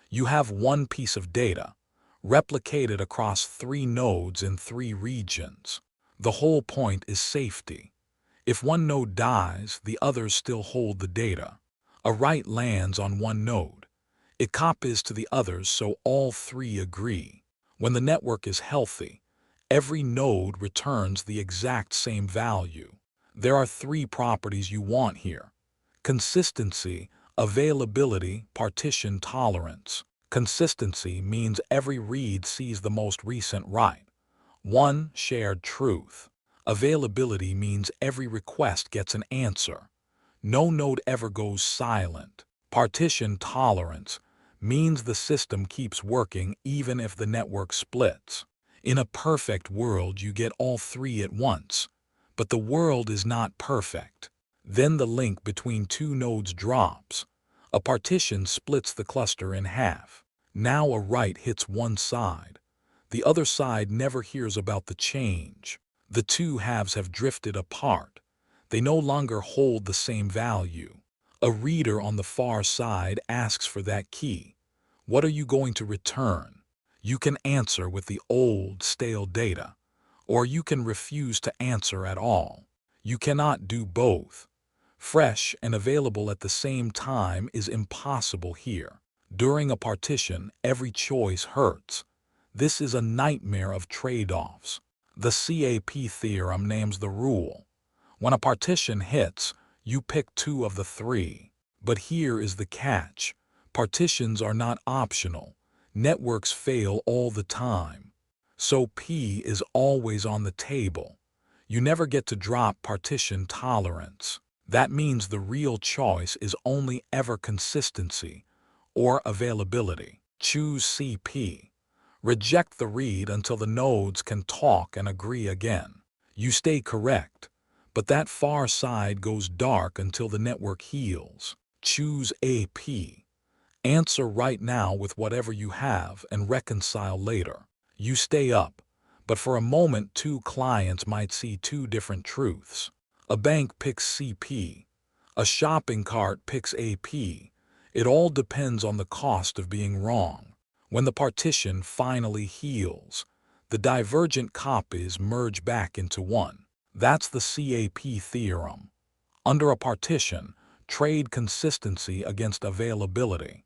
You have one piece of data, replicated across 3 nodes in 3 regions. The whole point is safety. If one node dies, the others still hold the data. A write lands on one node. It copies to the others so all 3 agree. When the network is healthy, every node returns the exact same value. There are 3 properties you want here: consistency, availability, partition tolerance. Consistency means every read sees the most recent write. One shared truth. Availability means every request gets an answer. No node ever goes silent. Partition tolerance means the system keeps working even if the network splits. In a perfect world, you get all 3 at once. But the world is not perfect. Then the link between 2 nodes drops. A partition splits the cluster in half. Now a write hits one side. The other side never hears about the change. The 2 halves have drifted apart. They no longer hold the same value. A reader on the far side asks for that key. What are you going to return? You can answer with the old, stale data, or you can refuse to answer at all. You cannot do both. Fresh and available at the same time is impossible here. During a partition, every choice hurts. This is a nightmare of trade-offs. The CAP theorem names the rule. When a partition hits, you pick 2 of the 3. But here is the catch. Partitions are not optional. Networks fail all the time. So P is always on the table. You never get to drop partition tolerance. That means the real choice is only ever consistency or availability. Choose CP. Reject the read until the nodes can talk and agree again. You stay correct, but that far side goes dark until the network heals. Choose AP. Answer right now with whatever you have and reconcile later. You stay up, but for a moment 2 clients might see 2 different truths. A bank picks CP. A shopping cart picks AP. It all depends on the cost of being wrong. When the partition finally heals, the divergent copies merge back into one. That's the CAP theorem. Under a partition, trade consistency against availability.